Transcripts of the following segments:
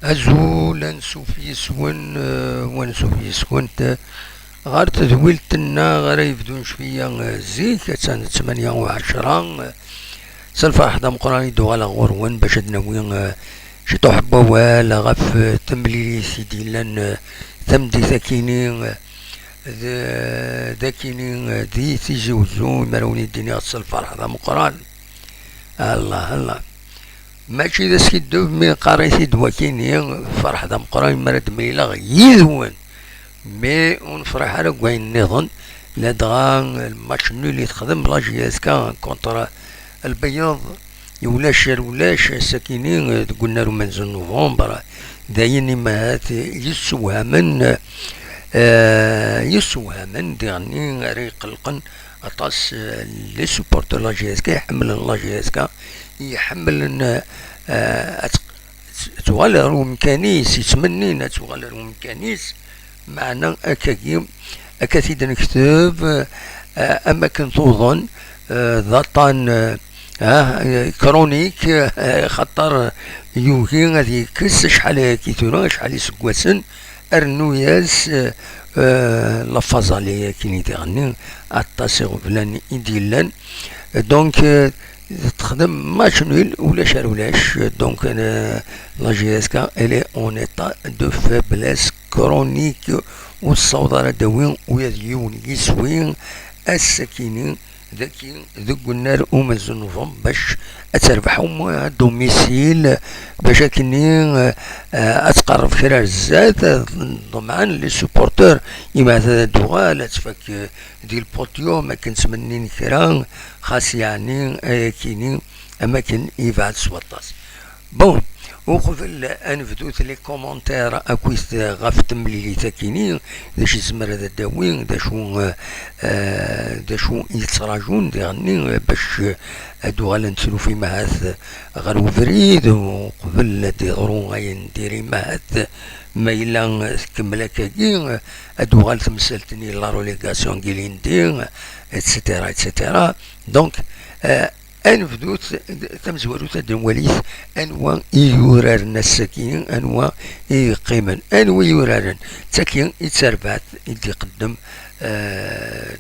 أزول أنسوف يسون وانسوف يسونت غار تدويلتنا غير يبدون شوية زيك سنة 28 سالفرح دا مقراني دوغالا غورون باش دناوي شي تحبوا ولا غف تملي سيدي لان ثمدي ثاكيني ذاكيني ذي تيجي وزون مروني الدنيا السالفرح دا مقران الله الله ماشي ذا سكيدو مي قاريتي دواكيني فرح دا مقران مرد ميلا يذون مي ونفرح على كوين نظن لا دغا الماتش نول يتخدم بلا جياسكا كونتر البياض ولاش ساكنين قلنا له منزل نوفمبر داين ما يسوها من يعني ريق القن اطاس لي سوبورتر لا جياسكا يحمل لا جياسكا يحمل تغالر مكانيس يتمنين تغالر مكانيس معنا اكاكيم اكاثيد نكتب اماكن توظن ضطان كرونيك خطر يوهي غادي كس شحال كيتورا شحال يسكواسن ارنوياس لافازاليا كيني تغني اطاسي غفلان ايديلان دونك تخدم ماتش نول ولاش دونك لا جي اس كا الي اون ايتا دو فابلس كرونيك والصوضاره داوين ويديون يسوين السكينين ذاكي ذوك النار ومازال نوفمبر باش اتربحهم دوميسيل باش كني اتقرب كرا الزاد طبعا لي سوبورتور يما دوغال تفك ديال البوتيوم ما كنتمنين كرا خاص يعني كيني اماكن يبعد سواطاس بون وقبل انفدوت لي كومونتير اكويس غاف تمليلي تاكيني داش يسمر هذا الداوين داشو يتراجون ديغني باش هادو غالا نتسلو في معاث غير فريد وقبل ديرو غاين ديري معاث ما إلا كملا كاكي هادو غال تمثلتني لا روليغاسيون كيلين دي اتسيتيرا اتسيتيرا دونك انفدوت تمزورو تدنواليث انوا يورارن الساكين انوا يقيمن انوا يورارن تاكين يتربعت يدي قدم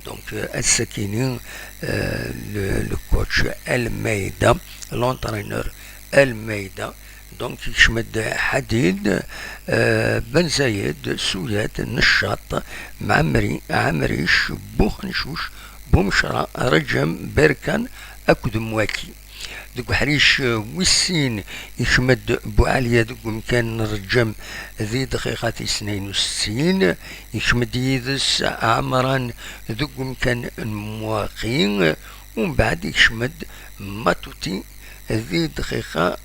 دونك الساكينين لو كوتش المايدا لونترينور المايدا دونك يشمد حديد بن زايد سويات نشاط عمريش بوخنشوش بومشرا رجم بركان اكد مواكي دوك حريش ويسين يشمد بوعالية دوك مكان رجم ذي دقيقة 62 يشمد يدس عمران دوك مكان مواقين ومن بعد يشمد ماتوتي ذي دقيقة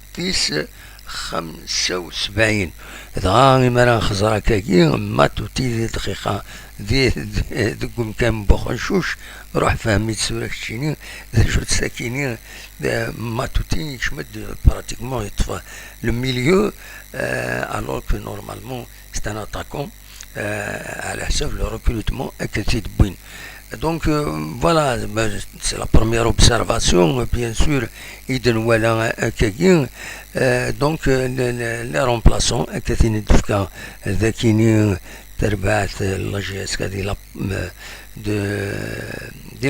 75 دغا مرا خزرا كاكي ماتوتي ذي دقيقة ذي دوك مكان بوخنشوش روح فهمي تسورة كتشيني شو تساكيني ماتوتي يشمد براتيكمون يطفى لو ميليو الوغ كو نورمالمون سي ان اتاكون على حساب لو ريكروتمون اكتيد بوين دونك فوالا سي لا بروميير اوبسيرفاسيون بيان سور اذا ولا كاكين دونك لي رومبلاسون اكتيني دفكا ذاكيني تربعت لا جي اس كا دي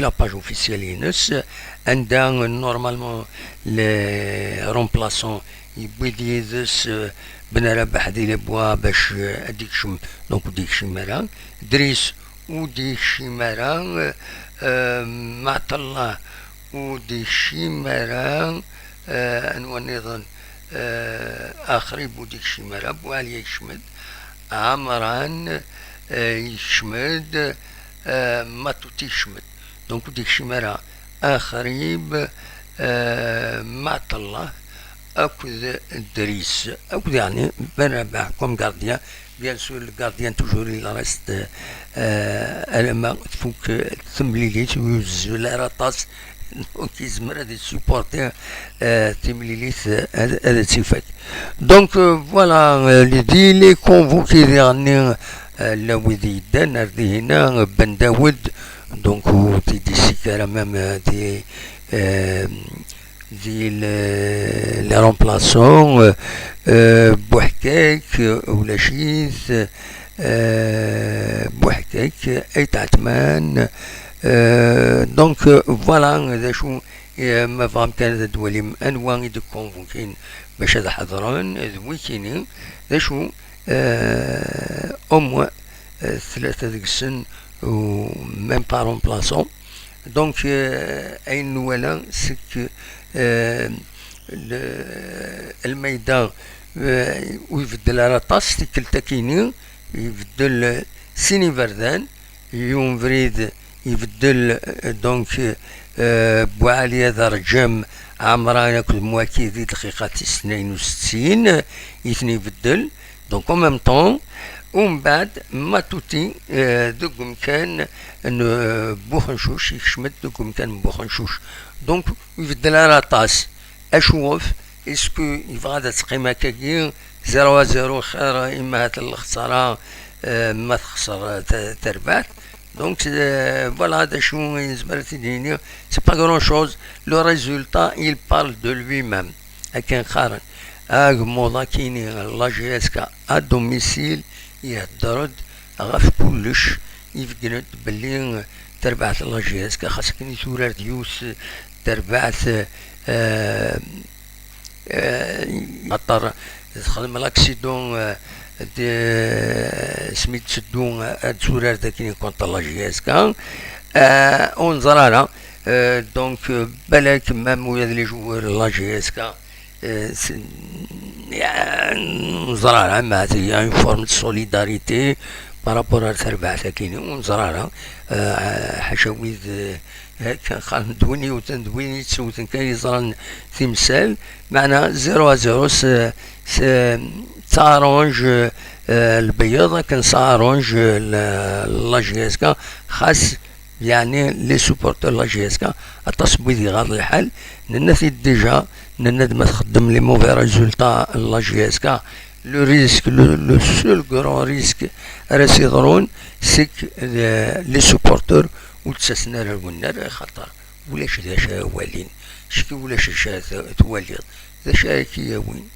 لا باج اوفيسيال ينس عندها نورمالمون لي رومبلاسون يبغي يدس بن ربح دي لي بوا باش اديك شم دونك ديك شمارا دريس وديك شمارا معط الله وديك شمارا انو نظن اخري بوديك شمارا بوالي يشمد عمران يشمد ماتوتي يشمد دونك ديك شمارا اخريب معط الله اكد الدريس اكد يعني بنربح كوم غارديان بيان سور الغارديان توجور il reste الما تفوك تمليليت ويوزو لا راطاس دونك يزمر هذا سوبورتي تيمليليت هذا تيفاك. دونك فوالا لي لي كونفوكي ديالني لويدي دان هردي هنا بن داود دونك تيدي سيكارا مام دي لي رومبلاسون بوحكاك ولا شيث بوحكاك اي تعتمان. دونك فوالا هذا شو ما فهم كان دولي انواع دو كونفوكين باش هذا حضران ذوي كيني ذا شو او ثلاثة ديك السن و ميم با رومبلاسون. دونك اين ولا سك الميدان ويبدل على طاس تكلتا كيني يبدل سيني فردان يوم فريد يبدل دونك بوعالية درجم عمران ياكل مواكي ذي دقيقة 62 يثني يبدل دونك ميم طون. ومن بعد ما توتي دوك مكان بوخنشوش يشمت دوك مكان بوخنشوش دونك يبدل على طاس اشوف اسكو يبغى تقيمة كاكي 0-0 خير اما هات الخسارة ما تخسر تربات. Donc voilà des choses, c'est pas grand chose. Le résultat, il parle de lui-même. Avec un kharan, Moda Kini, la GSK à domicile, il y a Dorod, Raf Poulish, Yves Guinet, Belling, Terbat, la GSK, Haskini Sourer Dius, Terbat, Matar, خدم l'accident سميت شدون الزرار داكني كونت لا جي اس كان ونزرانا دونك بالك مام ولاد لي جوار لا جي اس كا نزرانا ما هي اون فورم دو سوليداريتي بارابور تربع ساكيني ونزرانا حشاويد كان خالد ندويني وتندويني تسوتن كان يزران تمثال معنا 0-0 تارونج البيضة كان سارونج لا جي اس كا خاص يعني لي سوبورتور لا جي اس كا التصبيدي غاض الحال ننثي ديجا نند ما تخدم لي موفي ريزولتا لا جي اس كا لو ريسك لو سول غران ريسك راس يضرون سيك لي سوبورتور وتساسنا الونار خطر ولاش ذا شاوالين شكي ولاش تواليض ذا شاكي وين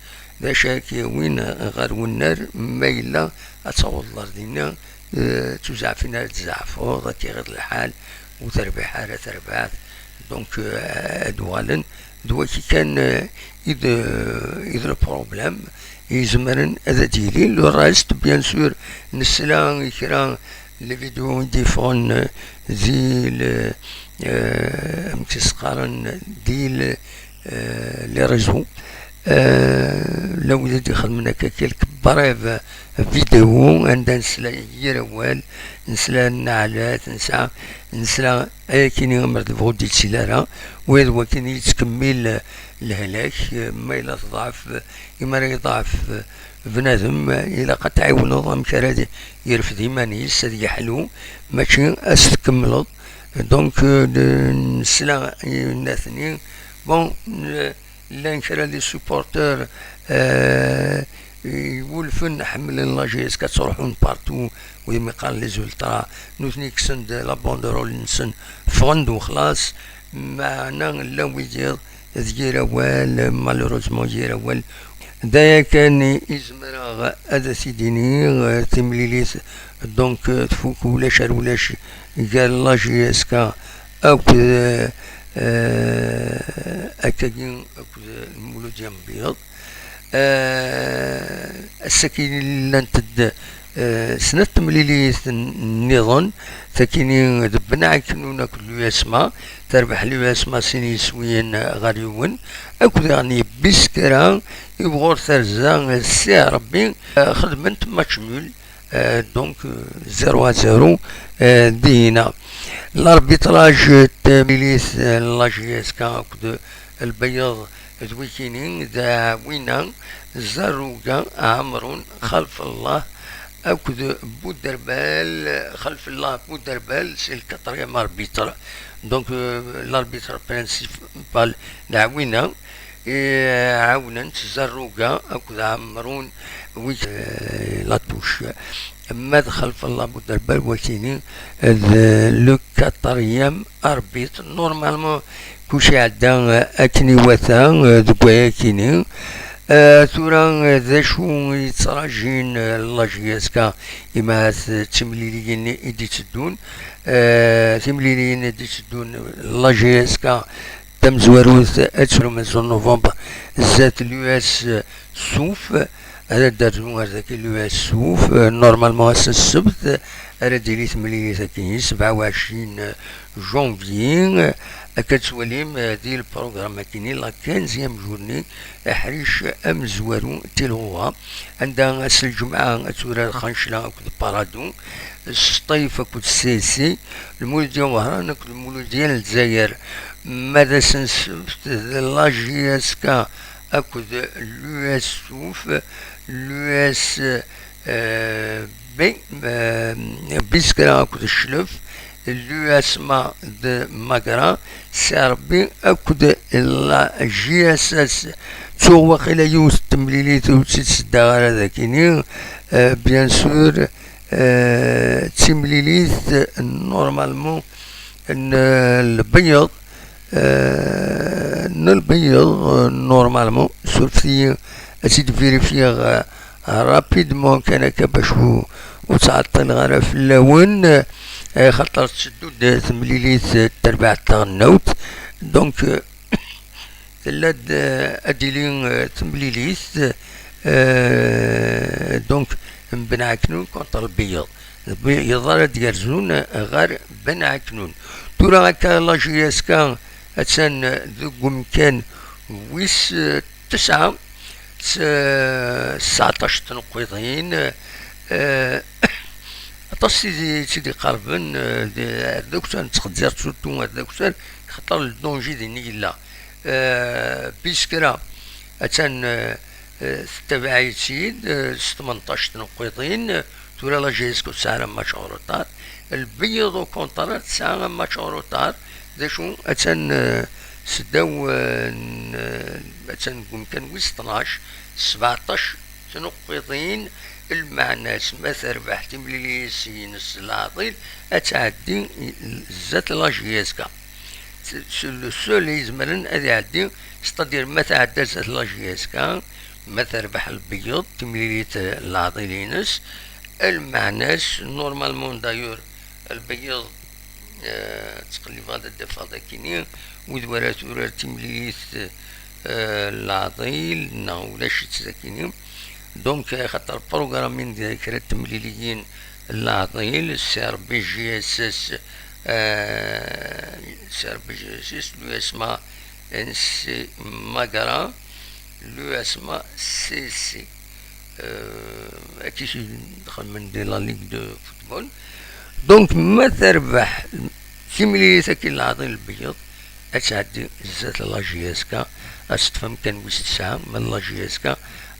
ذا شاكي وين غير ونار مايلة أتصور الأرضينا توزع فينا تزعفو ذاك غير الحال وتربح على تربات دونك أدوالا دواكي كان إذا بروبلام يزمرن هذا ديلي لو راست بيان سور نسلا كرا لي فيديو ديفون زي مكسقارن ديل لي ريزو لو وليت يخدمنا كالك بريف فيديو عندنا نسلا يروال نسلا النعلات نسلا كيني مرد فودي تسيلارا ويد وكين يتكمل الهلاك ما إلا تضعف إما يضعف بنادم إلا قد تعاون نظام كرادي يرفد إيمانيس هذا حلو ماشي أستكملض دونك نسلا ناثنين بون لان كرا لي سوبورتور يولفن حمل لا جي اس كتروحون بارتو ويما قال لي زولترا نوثني كسند لا بوندرول نسن فغندو خلاص معنا لا ويدير ديال وال مالوروزمون ديال وال دايا كان يزمر هذا سيديني تمليليت دونك تفوك ولاش قال لا جي اس كا او أكادين المولود ديال البيض السكين لانتد سنة تمليليت النظام تكيني دبنا كنونا كل يسمع تربح لي يسمع سيني سوين غريون أكو يعني بسكرا يبغور ترزا السي ربي خدمت ماتشمول دونك 0-0 دينا الاربيتراج تمليس لا جي اس كا البيض دويكينين ذا وينا زروقا عمر خلف الله أكد بودربال خلف الله بودربال سي الكاتريام اربيتر. دونك الاربيتر برينسيبال العوينة عاونا تزروقا أكد عمرون ويك لاتوش. ماذا خلف الله بودربال وكيني لو كاتريام اربيتر نورمالمون كلشي عدا أكني وثا دوكايا كيني. ثورا ذا شو يتراجين لاجياسكا إما تمليليين إدي تدون تمليليين إدي تدون لاجياسكا تم زواروث أتشرو من نوفمبر زات اليو اس سوف هذا دارتو هذاك اليو اس سوف نورمالمون السبت هذا ديري تمليلي ثاكين 27 جونفيي كتوليم ديال البروغرام كاينين لا 15 جورني حريش ام زوارو تيلهوها عندها الجمعة تورا خنشلا كود بارادو الصيف كود سيسي المولد ديال وهران كود المولد ديال الجزائر ماذا سنس لاجي اس كا اكود لو اس سوف لو اس بي بيسكرا كود الشلف لو اسما د ماغرا سيربي اكد لا جي اس اس تو وقيلا يوس تمليليت وتسدا هذا كيني بيان سور تمليليت نورمالمون البيض البيض نورمالمون سورفي اسيد فيريفيغ رابيدمون كان باش وتعطل غير في اللون خاطر تشدو تمليليت التربع تاع النوت. دونك تلاد اديلين تمليليت دونك بنعكنون كونتر البيض يظهر ديالزون غير بنعكنون تورا هكا لاجياسكا اتسان ذو مكان ويس 19 تنقيضين سيدي قربن دوكسان تخدير سورتو دوكسان خطر الدونجي دي نيلا بيسكرا اتان تبعي سيد 18 تنقيطين تورا لا جيسكو ساعة ماتشوروطات البيض كونترات ساعة ماتشوروطات ذا شو اتان سداو اتان كان ويس 12 17 تنقيطين المعناس ما تربح تملي سينس العطيل اتعدي زات لاجياسكا سول يزمرن ادي عدي ستادير ما تعدى زات لاجياسكا ما تربح البيض تملي العطيلينس المعناس نورمالمون دايور البيض تقلب هذا الدفع ذاكيني ودورات ورات تملي العطيل ولا شت ذاكيني. دونك خاطر البروغرامين ديال كرات تمليليين العطيل سير بي جي اس اس سير بي جي اس اس لو اسما ان سي ماغرا لو اسما سي سي كيش دخل من دي لا ليغ دو فوتبول. دونك ما تربح تمليلي كي العطيل البيض اتعدي زات لا جي اس كا استفهم كان ويس 9 من لا جي اس كا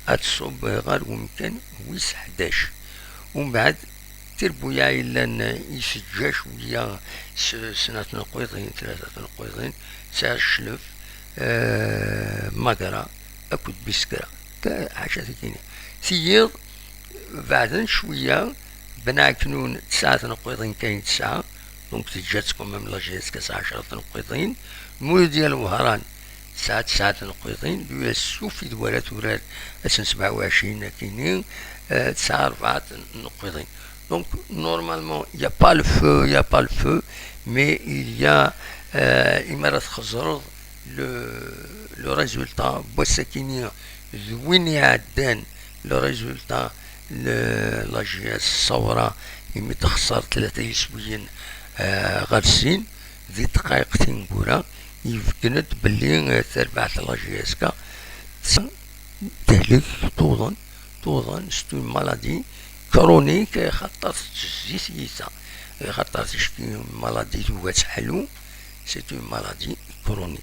اتصب غير ومكان ويس 11 ومن بعد تربويا إلا يسجى شوية سنة نقيضين 3 نقيضين ساعة الشلف ماقرا أكد بسكرا حاجة كيني سيض بعدين شوية بنعكنون 9 نقيضين كاين 9 دونك تجاتكم من لاجيسكا 10 نقيضين المول ديال وهران ساعة 9 نقيضين لو السوفي دوالات وراد 27 كاينين 9 4 نقيضين. Donc normalement il n'y a pas le feu, mais il y a إمارة خزرض le résultat بوسكينيا زويني عدان le résultat لا جي اس الصورة يمي تخسر 3 يسويين غرسين ذي دقائق تنقورا يفكنت باللي تربع لا جي اس كا تهلك توضن ستو مالادي كرونيك خاطر تجيسيسا خاطر تشكي مالادي تواتحلو سي اون مالادي كرونيك.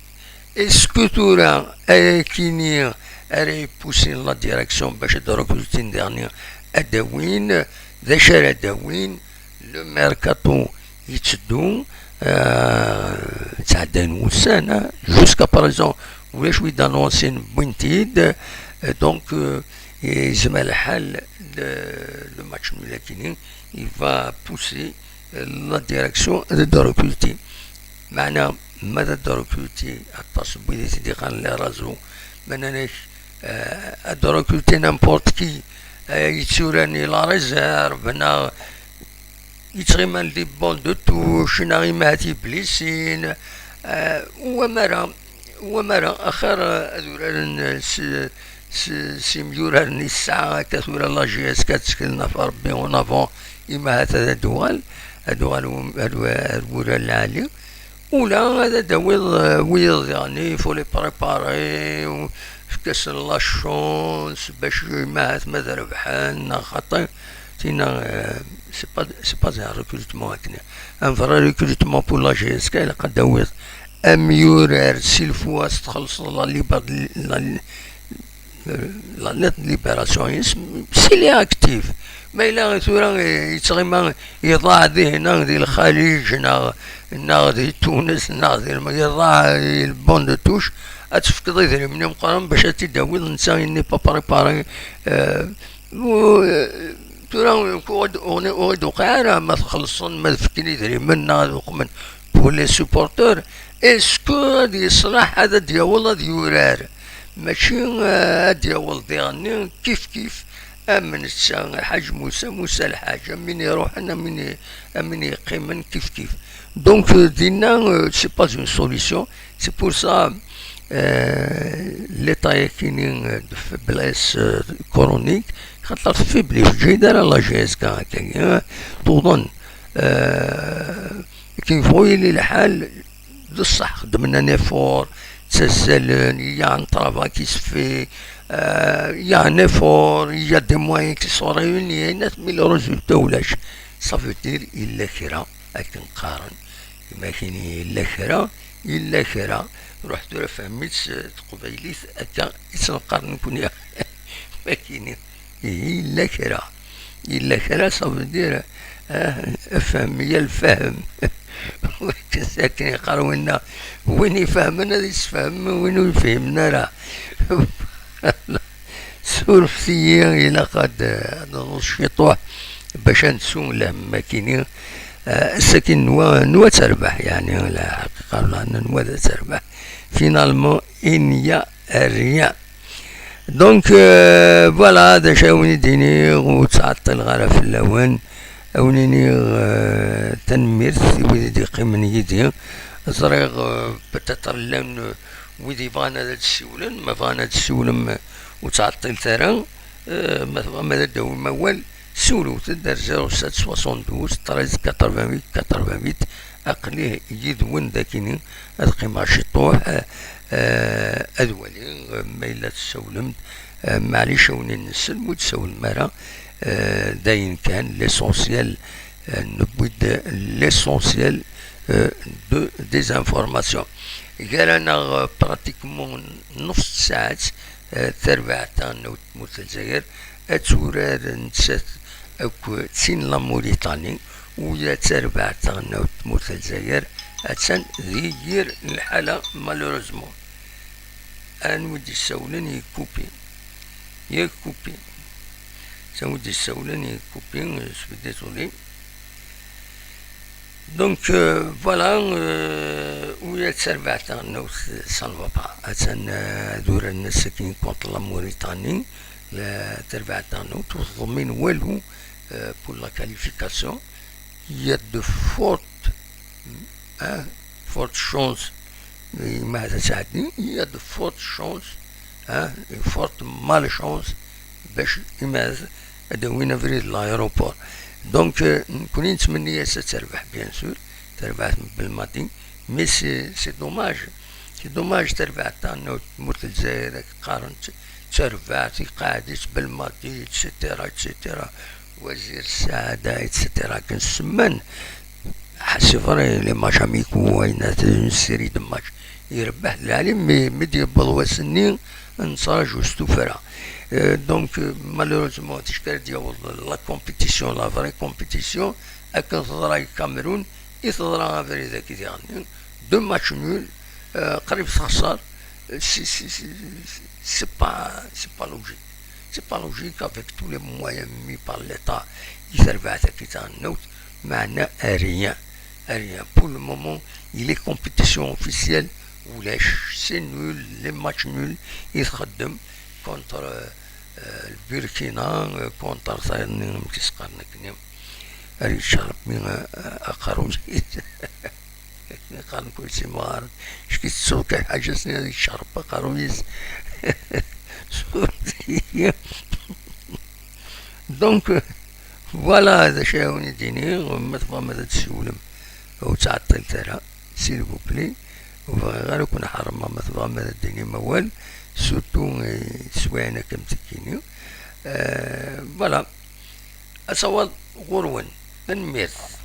اسكو تورا كيني اري بوسي لا ديريكسيون باش دروك روتين ديرني اداوين ذا شارع داوين لو ميركاتو يتسدو تعدين وسنة جوسكا باريزون ولا شوي دانونسين بوينتيد دونك يزمى الحال لو ماتش ملاكيني يفا بوسي لا ديريكسيون دو ريكولتي معنا ماذا دو ريكولتي التصب بيدي سيدي قال لي رازو ماناناش دو ريكولتي نامبورت كي يتسوراني لا ريزيرف انا يتغيمان دي بون دو توش نغيماتي بليسين ومرا اخر ذوران سيميوران الساعة كثورة لا جي اس كتسكلنا في ربي اون افون اما هذا دوال الورا العالي ولا هذا دويض ويض يعني فولي بريباري كاس لا شونس باش ما ماذا ربحان خاطر تينا سي با زي ريكروتمون هكذا ان فرا ريكروتمون بور لا جي اس كا الا قد دويض اميورار سيلفواس تخلص لا نت ليبراسيون سي لي اكتيف ما الا ثورا يتغيما يضاع هنا ديال الخليج نا ديال تونس نا ديال يضاع البون دو توش اتفقد يدري من مقارن باش تداوي الانسان ني با بريباري ثورا اوني وقع ما تخلصون ما تفكني يدري منا من بور لي سوبورتور اسكو غادي يصلح هذا ديال ديورار ماشي ديال ديالني كيف من الحاج موسى الحاج من يروح انا من يقيم كيف دونك دينا سي با اون سوليسيون سي بور سا ليطا كاينين بلايص كورونيك خاطر في بلي في دار لا جي اس كا هكايا تظن كيفوي لي الحال بصح خدمنا نيفور تسالن يا ان طرافا كي سفي يا ان افور يا دي موين كي سون ريوني ناس مي لو ريزولتا ولاش صافي دير الا خيرا راك نقارن كما كاين الا خيرا رحت ولا فهميت قبيليت هكا يتنقارن نكون ما كاين الا خيرا صافي دير افهم يا الفهم ساكن يقراو لنا وين يفهمنا يتفهم وين يفهمنا راه سورفسية إلا قد نشيطوه باش نسون له ما كاينين الساكن نوا تربح يعني لا حقيقة لا نوا تربح فينالمون إنيا ريان دونك فوالا هذا شاوني ديني وتعطل غير في اللون أونيني تنميرت ويدي قيمن يدي زريغ بتترلم ويدي فانا هذا السولن ما فانا تسولم وتعطل ترى ما داو موال سولو تدار 0772 13 88 أقليه يدون ذاكيني القيمة شطوح أدولي ما إلا تسولمت معليش وني نسلم وتسول مرة داين كان ليسونسيال نبود ليسونسيال دو ديزانفورماسيون قال انا براتيكمون نص ساعة تربع تاعنا وتموت الجزائر اتوراد نسات اكو تسين لا موريتاني ويا تربع تاعنا وتموت الجزائر اتسان ذيير الحالة مالوروزمون ان ودي السولن يكوبي سنودي السولن يكوبي سو ديزولي دونك فوالا ويا تسربع تاعنا سانفا با اتسان دور الناس كاين كونت لا موريتاني لا تربع تاعنا توضمين والو بور لا كاليفيكاسيون يا دو فورت شونس ما تساعدني يا دو فورت شونس فورت مال شونس باش يماز ادوينا فريد لايروبور دونك نكون نتمنى ستربح بيان سور تربح بالماضي مي سي دوماج تربح تاعنا وتموت الجزائر قارن تربح قاعدة بالماضي اتسيتيرا وزير السعادة اتسيتيرا كنسمن حسي فري لي ماتش اميكو وين سيري دو ماتش يربح العالم مدي بضواسني نصرا جوستو فرا. دونك مالوروزمون تشكال ديال لا كومبيتيسيون لا فري كومبيتيسيون اكن تضرا الكاميرون يتضرا فري ذاك ديالنا دو ماتش نول قريب تخسر. سي با لوجيك. C'est pas logique avec tous les moyens mis par l'État. Il servait à ce qui est en autre, mais rien. Rien. Pour le moment, il est compétition officielle où c'est nul, les matchs nuls, ils se contre le Burkina, contre Sarnim qui se carne. Richard من أقروي قال كل شيء مار شكيت سوق حاجة سنة شرب قرويز. دونك فوالا هذا شيء يديني وما تبغى ماذا تسولم وتعطل ترى سيل بوبلي غير يكون حرام ما تبغى ماذا تديني موال سورتو سواينا كم تكيني. فوالا أصوات غرون نميرث.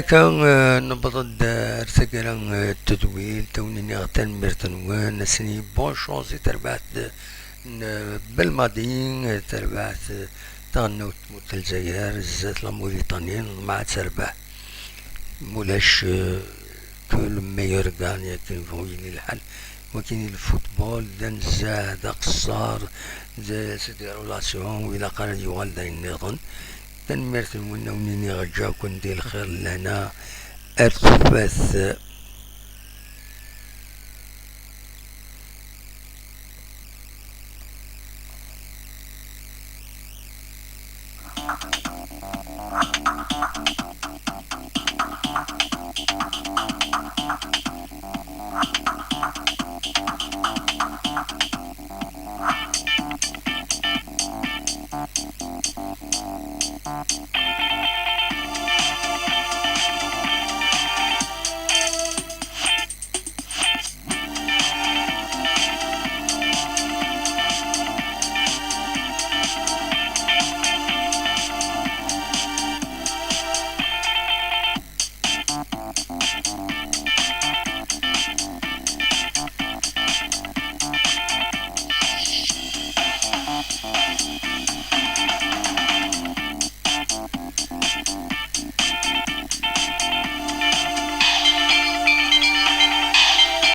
كان نبض ارتقلن التدويل توني غتن مرتنوان نسني بون شونسي تربعت بالماضيين تربعت تغنوت موت الجزائر زات لا موريتانيين مع تربع مولاش كل ميور غانيا كاين فوين الحل وكاين الفوتبول دنزا دا قصار دا سيدي رولاسيون وإلا قال يوال دا النظن تنمرت المنونين غجا كون دي الخير لنا ارتفاث